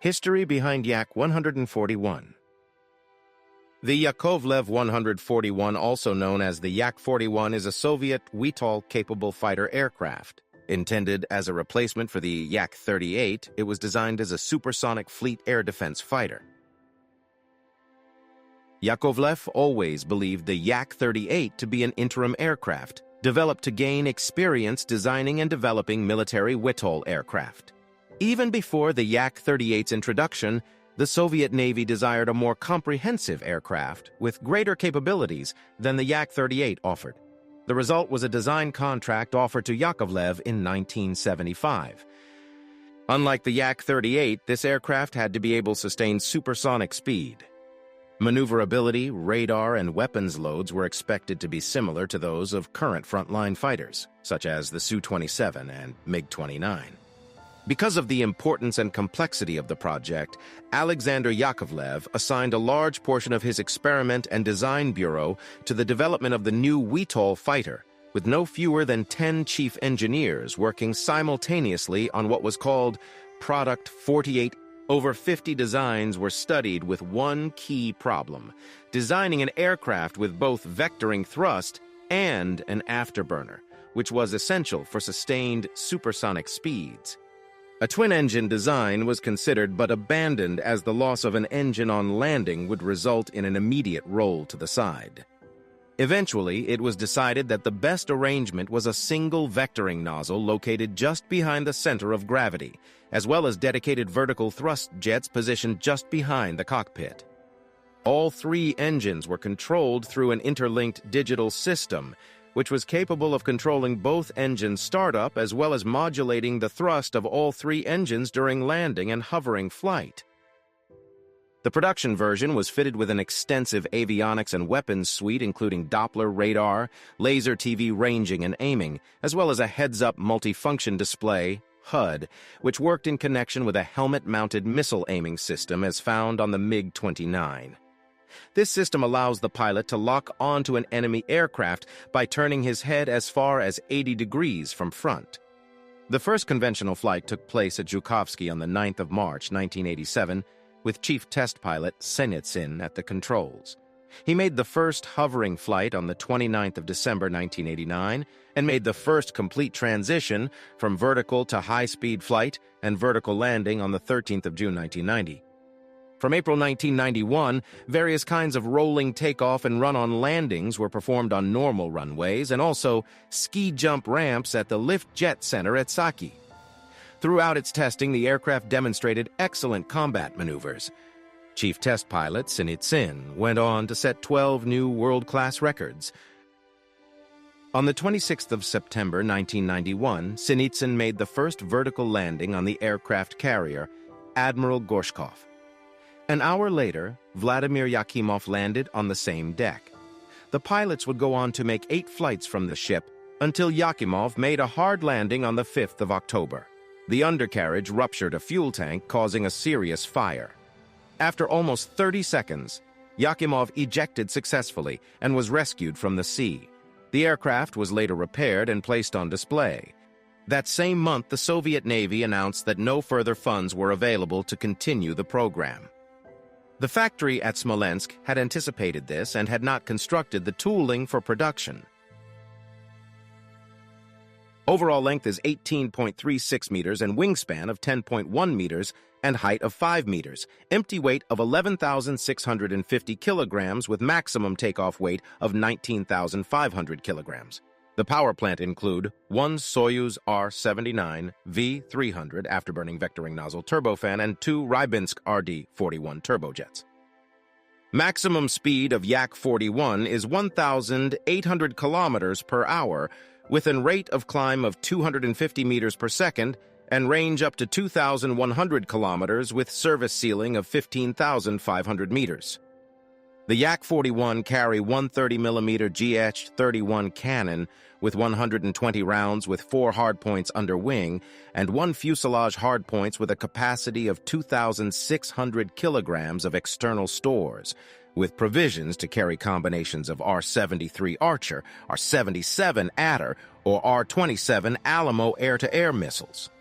History behind Yak-141. The Yakovlev 141, also known as the Yak-41, is a Soviet VTOL-capable fighter aircraft. Intended as a replacement for the Yak-38, it was designed as a supersonic fleet air defense fighter. Yakovlev always believed the Yak-38 to be an interim aircraft, developed to gain experience designing and developing military VTOL aircraft. Even before the Yak-38's introduction, the Soviet Navy desired a more comprehensive aircraft with greater capabilities than the Yak-38 offered. The result was a design contract offered to Yakovlev in 1975. Unlike the Yak-38, this aircraft had to be able to sustain supersonic speed. Maneuverability, radar, and weapons loads were expected to be similar to those of current frontline fighters, such as the Su-27 and MiG-29. Because of the importance and complexity of the project, Alexander Yakovlev assigned a large portion of his experiment and design bureau to the development of the new VTOL fighter, with no fewer than 10 chief engineers working simultaneously on what was called Product 48. Over 50 designs were studied with one key problem: designing an aircraft with both vectoring thrust and an afterburner, which was essential for sustained supersonic speeds. A twin-engine design was considered but abandoned as the loss of an engine on landing would result in an immediate roll to the side. Eventually, it was decided that the best arrangement was a single vectoring nozzle located just behind the center of gravity, as well as dedicated vertical thrust jets positioned just behind the cockpit. All three engines were controlled through an interlinked digital system, which was capable of controlling both engines' startup as well as modulating the thrust of all three engines during landing and hovering flight. The production version was fitted with an extensive avionics and weapons suite including Doppler radar, laser TV ranging and aiming, as well as a heads-up multifunction display, HUD, which worked in connection with a helmet-mounted missile aiming system as found on the MiG-29. This system allows the pilot to lock onto an enemy aircraft by turning his head as far as 80 degrees from front. The first conventional flight took place at Zhukovsky on the 9th of March, 1987, with Chief Test Pilot Sinitsyn at the controls. He made the first hovering flight on the 29th of December, 1989, and made the first complete transition from vertical to high-speed flight and vertical landing on the 13th of June, 1990. From April 1991, various kinds of rolling takeoff and run-on landings were performed on normal runways and also ski jump ramps at the Lift Jet Center at Saki. Throughout its testing, the aircraft demonstrated excellent combat maneuvers. Chief Test Pilot Sinitsyn went on to set 12 new world-class records. On the 26th of September 1991, Sinitsyn made the first vertical landing on the aircraft carrier, Admiral Gorshkov. An hour later, Vladimir Yakimov landed on the same deck. The pilots would go on to make 8 flights from the ship until Yakimov made a hard landing on the 5th of October. The undercarriage ruptured a fuel tank, causing a serious fire. After almost 30 seconds, Yakimov ejected successfully and was rescued from the sea. The aircraft was later repaired and placed on display. That same month, the Soviet Navy announced that no further funds were available to continue the program. The factory at Smolensk had anticipated this and had not constructed the tooling for production. Overall length is 18.36 meters and wingspan of 10.1 meters and height of 5 meters, empty weight of 11,650 kilograms with maximum takeoff weight of 19,500 kilograms. The power plant include one Soyuz R-79 V-300 afterburning vectoring nozzle turbofan and 2 Rybinsk RD-41 turbojets. Maximum speed of Yak-41 is 1,800 kilometers per hour, with a rate of climb of 250 meters per second and range up to 2,100 kilometers with service ceiling of 15,500 meters. The Yak-41 carry 130mm GH-31 cannon with 120 rounds with 4 hardpoints under wing and 1 fuselage hardpoints with a capacity of 2,600 kilograms of external stores, with provisions to carry combinations of R-73 Archer, R-77 Adder, or R-27 Alamo air-to-air missiles.